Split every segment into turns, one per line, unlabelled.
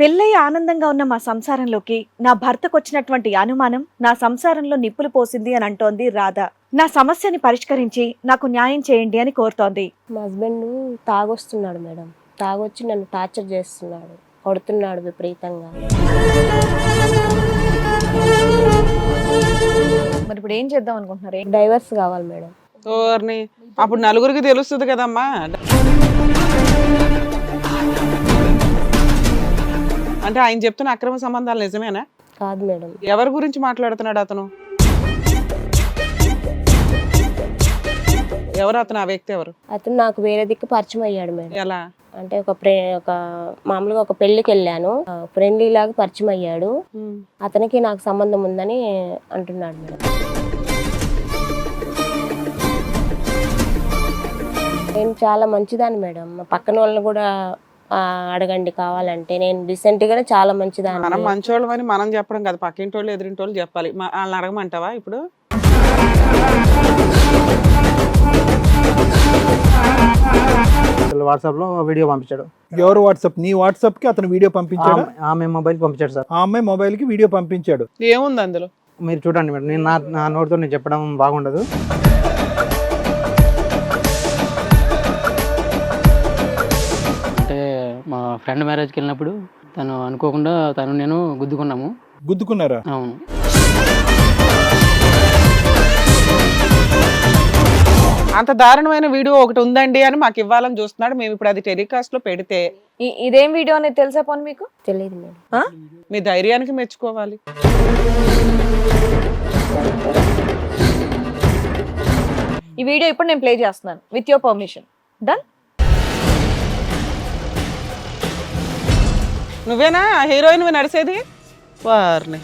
పెళ్ళై ఆనందంగా ఉన్న మా సంసారంలోకి నా భర్తకొచ్చినటువంటి అనుమానం నా సంసారంలో నిప్పులు పోసింది అని అంటోంది రాధ. నా సమస్యని పరిష్కరించి నాకు న్యాయం చేయండి అని కోరుతోంది.
మా హస్బెండ్ తాగొస్తున్నాడు మేడం. తాగొచ్చి నన్ను టార్చర్ చేస్తున్నాడు, కొడుతున్నాడు విపరీతంగా.
మరి ఇప్పుడు ఏం చేద్దాం అనుకుంటున్నారు?
డైవర్స్ కావాలి మేడం.
ఓర్ని అప్పుడు నలుగురికి తెలుస్తుంది కదమ్మా. అంటే ఆయన చెప్తున్న అక్రమ సంబంధాలు నిజమేనా?
కాదు మేడం.
ఎవరి గురించి మాట్లాడుతున్నాడు అతను? ఎవరు అతను? ఆ వ్యక్తి ఎవరు?
అతను నాకు వేరే దిక్కు పరిచయం అయ్యాడు మేడం.
ఎలా
అంటే ఒక మామూలుగా ఒక పెళ్లికి వెళ్ళాను, ఫ్రెండ్లీ లాగా పరిచయం అయ్యాడు. అతనికి నాకు సంబంధం ఉందని అంటున్నాడు మేడం. నేను చాలా మంచిదాన్ని మేడం. మా పక్కన వాళ్ళని కూడా అడగండి కావాలంటే. నేను రీసెంట్ గానే చాలా మంచిదాన్ని.
మనం మంచోళ్ళం అని మనం చెప్పడం కదా, పక్కింటి వాళ్ళు ఎదురింటి వాళ్ళు చెప్పాలి. వాళ్ళని అడగమంటావా ఇప్పుడు?
వాట్సాప్ లో వీడియో పంపించాడు.
ఎవరు వాట్సాప్? నీ వాట్సాప్ కి అతను వీడియో పంపించాడు.
ఆమె మొబైల్ పంపించాడు సార్.
ఆ అమ్మాయి మొబైల్ కి వీడియో పంపించాడు.
ఏముంది అందులో?
మీరు చూడండి మేడం. నేను నా నోటితో నేను చెప్పడం బాగుండదు.
అంటే మా ఫ్రెండ్ మ్యారేజ్కి వెళ్ళినప్పుడు తను అనుకోకుండా నేను గుద్దుకున్నాము.
గుద్దుకున్నారా?
అవును.
అంత దారుణమైన వీడియో ఒకటి ఉందండి అని మాకు ఇవ్వాలని చూస్తున్నాడు. మేము ఇప్పుడు అది టెలికాస్ట్ లో పెడితే
ఇదేం వీడియో అనేది తెలుసా పోనీ మీకు?
తెలియదు మేడం.
మీ ధైర్యానికి మెచ్చుకోవాలి.
ఈ వీడియో ఇప్పుడు నేను ప్లే చేస్తున్నాను విత్ యువర్ పర్మిషన్. డన్.
నువ్వేనా హీరోయిన్ నడిచేది? వారిని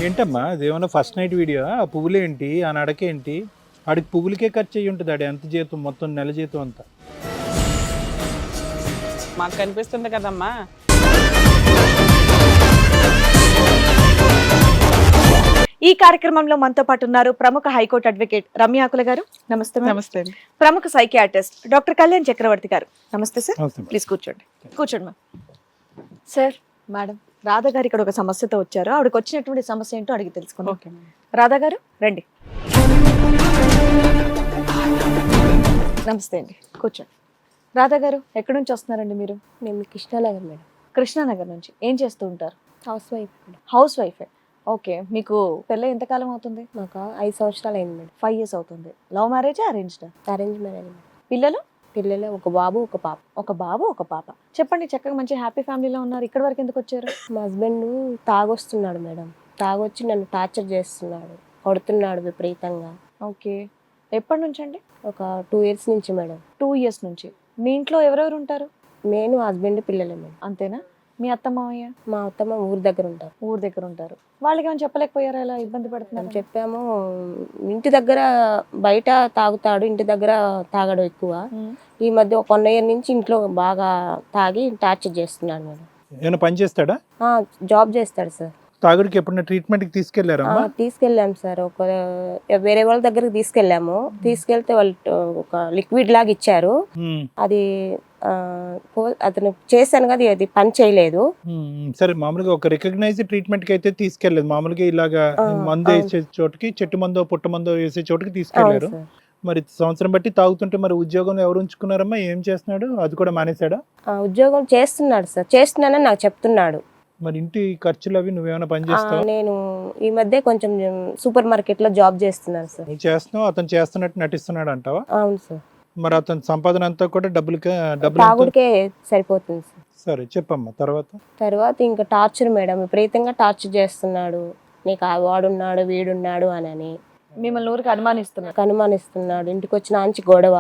ఏంటమ్మా అదేమన్నా ఫస్ట్ నైట్ వీడియో? ఆ పువ్వులు ఏంటి, ఆ నడకేంటి? ఆడికి పువ్వులకే ఖర్చు అయ్యి ఉంటుంది. ఆడి ఎంత జీతం, మొత్తం నెల జీతం అంతా
మాకు కనిపిస్తుంది కదమ్మా.
ఈ కార్యక్రమంలో మనతో పాటు ఉన్నారు ప్రముఖ హైకోర్టు అడ్వకేట్ రమ్య ఆకుల గారు. నమస్తే.
నమస్తే.
ప్రముఖ సైకియాట్రిస్ట్ డాక్టర్ కళ్యాణ్ చక్రవర్తి గారు. నమస్తే సార్.
నమస్తే.
ప్లీజ్ కూర్చోండి. కూర్చోండి మ్యామ్. సార్, మేడం రాధా గారు ఇక్కడ ఒక సమస్యతో వచ్చారు. ఆవిడకి వచ్చినటువంటి సమస్య ఏంటో అడిగి తెలుసుకుందాం.
ఓకే.
రాధా గారు రండి. నమస్తే అండి, కూర్చోండి. రాధా గారు ఎక్కడి నుంచి వస్తున్నారండి మీరు?
మేము కృష్ణానగర్ మేడం.
కృష్ణానగర్ నుంచి. ఏం చేస్తూ ఉంటారు?
Housewife madam.
హౌస్ వైఫే. ఓకే. మీకు పెళ్ళి ఎంతకాలం అవుతుంది?
మాకు 5 సంవత్సరాలు అయింది మేడం.
5 years అవుతుంది. లవ్ మ్యారేజా అరేంజ్డా?
Arrange marriage madam.
పిల్లలు?
పిల్లలు ఒక బాబు ఒక పాప.
ఒక బాబు ఒక పాప. చెప్పండి, చక్కగా మంచి హ్యాపీ ఫ్యామిలీలో ఉన్నారు. ఇక్కడ వరకు ఎందుకు వచ్చారు?
మా హస్బెండ్ తాగొస్తున్నాడు మేడం. తాగొచ్చి నన్ను టార్చర్ చేస్తున్నాడు, కొడుతున్నాడు విపరీతంగా.
ఓకే. ఎప్పటి నుంచి అండి?
ఒక 2 years నుంచి మేడం.
2 years నుంచి. మీ ఇంట్లో ఎవరెవరు ఉంటారు?
నేను హస్బెండ్ పిల్లలే మేడం.
అంతేనా? మీ అత్త మామయ్య?
మా అత్తమ్మ ఊరి దగ్గర ఉంటారు.
ఊరు దగ్గర ఉంటారు. వాళ్ళకి ఏమైనా చెప్పలేకపోయారా ఇలా ఇబ్బంది పడుతున్నారు?
చెప్పాము. ఇంటి దగ్గర బయట తాగుతాడు, ఇంటి దగ్గర తాగడు ఎక్కువ. ఈ మధ్య ఒక 1 year నుంచి ఇంట్లో బాగా తాగి టార్చర్ చేస్తున్నాడు మేడం.
ఏమైనా పని చేస్తాడా?
జాబ్ చేస్తాడు సార్.
తాగుడికి ఎప్పుడైనా ట్రీట్మెంట్ కి తీసుకెళ్లారమ్మా?
తీసుకెళ్ళాము సార్. వేరే వాళ్ళ దగ్గరకు తీసుకెళ్ళాము. తీసుకెళ్తే వాళ్ళు ఒక లిక్విడ్ లాగా ఇచ్చారు. అది అతను చేశాను కదా, అది పని చేయలేదు.
సరే, మామూలుగా ఒక రికగ్నైజ్డ్ ట్రీట్మెంట్ కి అయితే తీసుకెళ్లేదు. మామూలుగా ఇలాగా మందు వేసే చోటుకి, చెట్టు మందో పుట్ట మందో వేసే చోటుకి తీసుకెళ్లారు. మరి సంవత్సరం బట్టి తాగుతుంటే మరి ఉద్యోగంలో ఎవరు ఉంచుకున్నారమ్మా? ఏం చేస్తున్నాడు? అది కూడా మానేశాడా?
ఉద్యోగం చేస్తున్నాడు సార్. చేస్తున్నానని నాకు చెప్తున్నాడు.
మరి ఇంటి ఖర్చులు అవి నువ్వేమైనా పని చేస్తావా?
నేను ఈ మధ్య కొంచెం సూపర్ మార్కెట్ లో జాబ్ చేస్తున్నాను సార్.
నువ్వు చేస్తున్నావు, అతను చేస్తున్నట్టు నటిస్తున్నాడు అంటావా?
అవును సార్.
మరి అతని సంపాదన అంతా కూడా డబ్బులు
తాగుడికే సరిపోతుంది సార్.
సరే చెప్పమ్మా. తర్వాత
ఇంకా టార్చర్ మేడం. విపరీతంగా టార్చర్ చేస్తున్నాడు. నీకు వాడున్నాడు వీడున్నాడు అని
మిమ్మల్ని ఊరికి
అనుమానిస్తున్నాడు. ఇంటికి వచ్చిన ఆంచి గొడవ,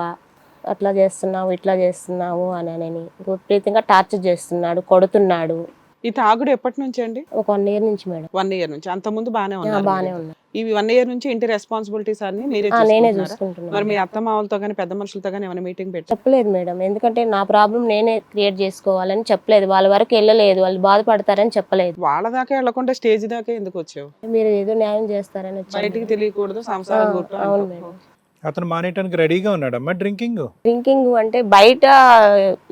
అట్లా చేస్తున్నావు ఇట్లా చేస్తున్నావు అని విపరీతంగా టార్చర్ చేస్తున్నాడు, కొడుతున్నాడు.
ఈ తాగుడు ఎప్పటి నుంచి అండి?
ఒక 1 year నుంచి మేడం.
1 year నుంచి. అంత ముందు బానే ఉన్నా? ఈ 1 year నుంచి ఇంటి రెస్పాన్సిబిలిటీస్ అన్ని
నేనే చూసుకుంటున్నాను.
మరి మీ అత్త మామలతో గానీ పెద్ద మనుషులతో గానీ ఏమైనా మీటింగ్ పెట్టి
చెప్పలేదు మేడం. ఎందుకంటే నా ప్రాబ్లం నేనే క్రియేట్ చేసుకోవాలని చెప్పలేదు. వాళ్ళ వరకు వెళ్ళలేదు, వాళ్ళు బాధపడతారని చెప్పలేదు.
వాళ్ళ దాకా వెళ్ళకుండా స్టేజ్ దాకా ఎందుకు వచ్చావు?
మీరు ఏదో న్యాయం చేస్తారని
బయటికి తెలియకూడదు సంసారం.
అవును మేడం.
అతను మానేయటానికి రెడీగా ఉన్నాడమ్మా డ్రింకింగ్.
డ్రింకింగ్ అంటే బయట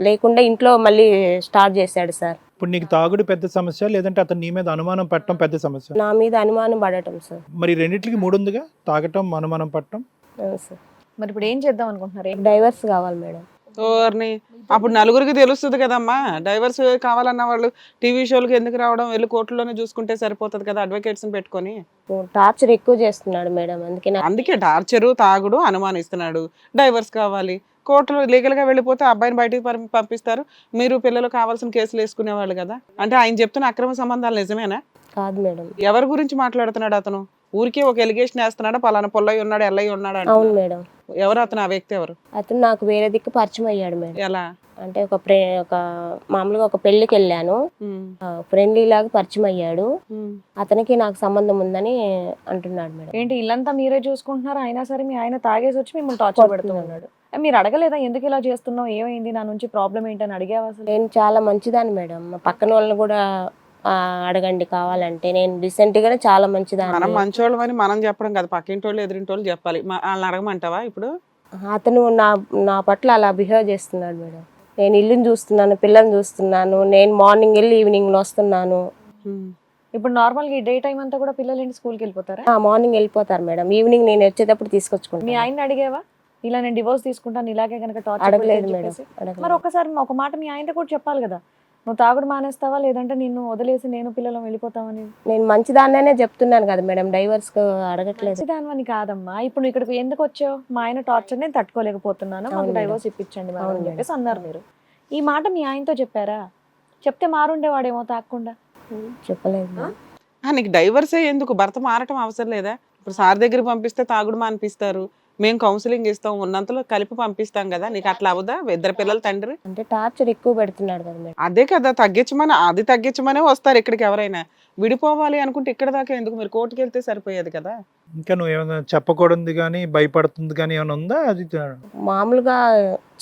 లేకుండా ఇంట్లో మళ్ళీ స్టార్ట్ చేశాడు సార్.
ఇప్పుడు నీకు తాగుడు పెద్ద సమస్య, లేదంటే అతను నీ మీద అనుమానం పట్టడం పెద్ద సమస్య?
నా మీద అనుమానం పడటం సార్.
మరి రెండిట్లకి మూడు ఉందిగా, తాగటం అనుమానం పట్టడం.
అవును సార్.
మరి ఇప్పుడు ఏం చేద్దాం అనుకుంటున్నారు?
డైవర్స్ కావాలి మేడం.
ఓర్ని అప్పుడు నలుగురికి తెలుస్తుంది కదమ్మా. డైవర్స్ కావాలన్న వాళ్ళు టీవీ షోలకు ఎందుకు రావడం, వెళ్ళి కోర్టులోనే చూసుకుంటే సరిపోతుంది కదా అడ్వకేట్స్ పెట్టుకొని.
టార్చర్ ఎక్కువ చేస్తున్నాడు మేడం,
అందుకే టార్చరు, తాగుడు, అనుమానిస్తున్నాడు, డైవర్స్ కావాలి. కోర్టులో లీగల్ గా వెళ్ళిపోతే అబ్బాయిని బయటికి పంపిస్తారు, మీరు పిల్లలు కావాల్సిన కేసులు వేసుకునేవాళ్ళు కదా. అంటే ఆయన చెప్తున్న అక్రమ సంబంధాలు నిజమేనా?
కాదు మేడం.
ఎవరి గురించి మాట్లాడుతున్నాడు అతను? ఊరికే ఒక ఎలిగేషన్ వేస్తున్నాడా, పలానా పొల్లయ్య ఉన్నాడు, ఎల్లయ్య ఉన్నాడు?
అవును మేడం.
ఎవరు అతను? ఆ వ్యక్తి ఎవరు?
అతను నాకు వేరే దిక్కు పరిచయం అయ్యాడు మేడం.
ఎలా
అంటే ఒక మామూలుగా ఒక పెళ్లికి వెళ్ళాను, ఫ్రెండ్లీ లాగా పరిచయం అయ్యాడు. అతనికి నాకు సంబంధం ఉందని అంటున్నాడు మేడం.
ఏంటి ఇల్లంతా మీరే చూసుకుంటున్నారు, అయినా సరే మీ ఆయన తాగేసి వచ్చి మిమ్మల్ని టార్చర్ పెడుతూ ఉన్నాడు. మీరు అడగలేదా ఎందుకు ఇలా చేస్తున్నావు, ఏమైంది, నా నుంచి ప్రాబ్లం ఏంటని అడిగావా అసలు?
నేను చాలా మంచిదాన్ని మేడం, మా పక్కన వాళ్ళని కూడా అడగండి కావాలంటే. నేను రీసెంట్ గానే చాలా మంచిదాన్ని.
మనం మంచోళ్ళం అని మనం చెప్పడం కదా, పక్కింటి వాళ్ళు ఎదురింటి వాళ్ళు చెప్పాలి. వాళ్ళని అడగమంటావా ఇప్పుడు?
అతను నా పట్ల అలా బిహేవ్ చేస్తున్నాడు మేడం. నేను ఇల్లుని చూస్తున్నాను, పిల్లల్ని చూస్తున్నాను, నేను మార్నింగ్ వెళ్ళి ఈవినింగ్ వస్తున్నాను.
ఇప్పుడు నార్మల్ గా ఈ డే టైం అంతా కూడా పిల్లలు ఏంటి స్కూల్కి వెళ్ళిపోతారా?
మార్నింగ్ వెళ్ళిపోతారు మేడం, ఈవినింగ్ నేను వచ్చేటప్పుడు తీసుకొచ్చుకుంటాను.
మీ ఆయన అడిగావా ఇలా నేను డివోర్స్ తీసుకుంటాను ఇలాగే కనుక టార్చర్?
అడగలేదు మేడం.
మరి ఒకసారి ఒక మాట మీ ఆయనతో కూడా చెప్పాలి కదా, నువ్వు తాగుడు మానేస్తావా లేదంటే నిన్ను వదిలేసి నేను పిల్లలు వెళ్ళిపోతామని.
నేను మంచిదాన్నే చెప్తున్నాను కదా మేడం, డైవర్స్ అడగట్లేదు.
మంచిదాని కాదమ్మా, ఇప్పుడు ఇక్కడికి ఎందుకు వచ్చావు? మా ఆయన టార్చర్ నేను తట్టుకోలేకపోతున్నాను, మాకు డైవోర్స్ ఇప్పించండి మేడం అని చెప్పేసి అన్నారు. మీరు ఈ మాట మీ ఆయనతో చెప్పారా? చెప్తే మారుండేవాడేమో తాగకుండా.
చెప్పలేదు.
నీకు డైవర్సే ఎందుకు, భర్త మారటం అవసరం లేదా? ఇప్పుడు సార్ దగ్గర పంపిస్తే తాగుడు మానిపిస్తారు, మేము కౌన్సిలింగ్ ఇస్తాం, ఉన్నంతలో కలిపి పంపిస్తాం కదా. నీకు అట్లా అవదా? ఇద్దరు పిల్లల తండ్రి
అంటే టార్చర్ ఎక్కువ పెడుతున్నాడు కదా మేడం.
అదే కదా తగ్గించమనే వస్తారు ఇక్కడికి ఎవరైనా. విడిపోవాలి అనుకుంటే ఇక్కడ దాకా ఎందుకు? మీరు కోర్టుకి వెళ్తే సరిపోయేది కదా.
ఇంకా నువ్వు ఏమైనా చెప్పకూడదు కానీ భయపడుతుంది కానీ ఏమైనా ఉందా? అది
మామూలుగా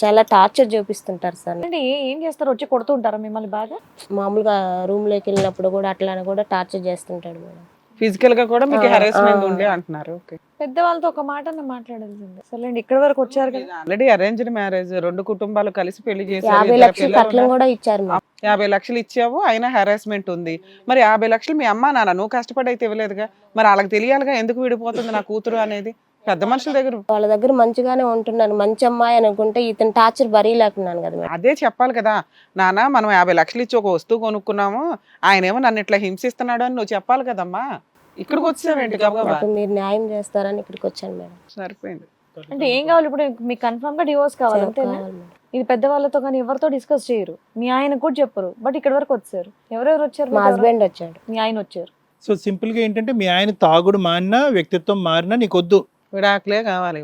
చాలా టార్చర్ చూపిస్తుంటారు సార్.
అంటే ఏం చేస్తారు, వచ్చి కొడుతూ ఉంటారా మిమ్మల్ని బాగా?
మామూలుగా రూమ్ లోకి వెళ్ళినప్పుడు కూడా అట్లానే కూడా టార్చర్ చేస్తుంటాడు మేడం.
ఫిజికల్ గా కూడా మీకు హెరాస్మెంట్ ఉండే అంటున్నారు.
పెద్దవాళ్ళతో ఒక మాట మాట్లాడాల్సింది. సరే ఇక్కడ వరకు వచ్చారు కదా.
ఆల్రెడీ అరేంజ్డ్ మ్యారేజ్, రెండు కుటుంబాలు కలిసి పెళ్లి చేశారు.
50 లక్షలు కట్నం కూడా ఇచ్చారు.
50 లక్షలు ఇచ్చావు, అయినా హెరాస్మెంట్ ఉంది. మరి 50 లక్షలు మీ అమ్మ నాన్న నువ్వు కష్టపడి అయితే ఇవ్వలేదుగా, మరి వాళ్ళకి తెలియాలిగా ఎందుకు విడిపోతుంది నా కూతురు అనేది. పెద్ద మనుషుల దగ్గర
వాళ్ళ దగ్గర మంచిగానే ఉంటున్నాను, మంచి అమ్మాయి అనుకుంటే ఇతను టార్చర్ బరీలేకున్నాను కదా.
అదే చెప్పాలి కదా, నాన్న మనం 50 లక్షలు ఇచ్చి ఒక వస్తువు కొనుక్కున్నాము, ఆయన ఏమో నన్ను ఇట్లా హింసిస్తున్నాడు అని నువ్వు చెప్పాలి కదమ్మా. ఇక్కడికి వచ్చావేంటి గబగబా?
మీరు న్యాయం చేస్తారని ఇక్కడికి వచ్చాను మేడం.
సరిపోయింది.
అంటే ఏం కావాలి ఇప్పుడు? మీకు కన్ఫర్మ్ గా డివోర్స్ కావాలి అంతేనా? ఇది పెద్దవాళ్ళతో కానీ ఎవరితో డిస్కస్ చేయరు, మీ ఆయన కూడా చెప్పరు, బట్ ఇక్కడ వరకు వచ్చారు. ఎవరెవరు వచ్చారు?
మా హస్బెండ్ వచ్చాడు,
మీ ఆయన వచ్చారు.
సో సింపుల్ గా ఏంటంటే మీ ఆయన తాగుడు మారినా వ్యక్తిత్వం మారినా నీకొద్దు,
విడాకులే కావాలి.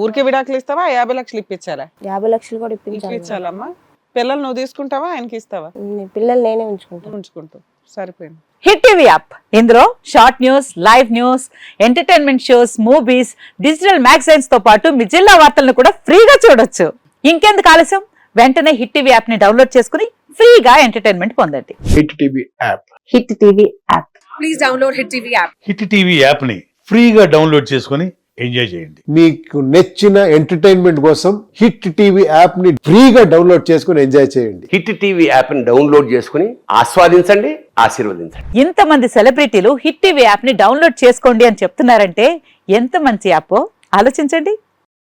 ఊరికే విడాకులు ఇస్తావా? 50 లక్షలు ఇప్పించాలా?
50 లక్షలు కూడా
ఇప్పించాలమ్మా. పిల్లలు నువ్వు తీసుకుంటావా, ఆయనకి ఇస్తావా?
పిల్లలు నేనే ఉంచుకుంటా.
సరిపోయింది.
హిట్ టీవీ యాప్, ఇందులో short news, live news, entertainment shows, movies, digital magazines తో పాటు మీ జిల్లా వార్తలను కూడా ఫ్రీగా చూడొచ్చు. ఇంకెందుకు ఆలస్యం, వెంటనే హిట్ టీవీ యాప్ ని డౌన్లోడ్ చేసుకుని ఫ్రీగా ఎంటర్టైన్మెంట్ పొందండి.
Hit TV app,
hit TV app,
please download hit TV app.
Hit TV app ని ఫ్రీగా డౌన్లోడ్ చేసుకుని ఎంజాయ్ చేయండి.
మీకు నచ్చిన ఎంటర్టైన్మెంట్ కోసం హిట్ టీవీ యాప్ ని ఫ్రీగా డౌన్లోడ్ చేసుకుని ఎంజాయ్ చేయండి.
హిట్ టీవీ యాప్ ని డౌన్లోడ్ చేసుకుని ఆస్వాదించండి, ఆశీర్వదించండి.
ఇంతమంది సెలబ్రిటీలు హిట్ టీవీ యాప్ ని డౌన్లోడ్ చేసుకోండి అని చెప్తున్నారంటే ఎంత మంచి యాప్ ఆలోచించండి.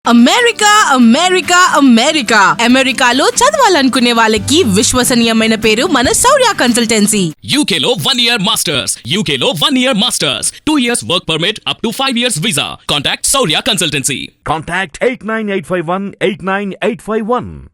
అమెరికా అమెరికా అమెరికా అమెరికాలో చదవాలనుకునే వాళ్ళకి విశ్వసనీయమైన పేరు మన శౌర్య కన్సల్టెన్సీ.
UK లో 1 year masters, UK లో 1 year masters, 2 years work permit up to 5 years visa. Contact Saurya Consultancy.
Contact 89851 89851.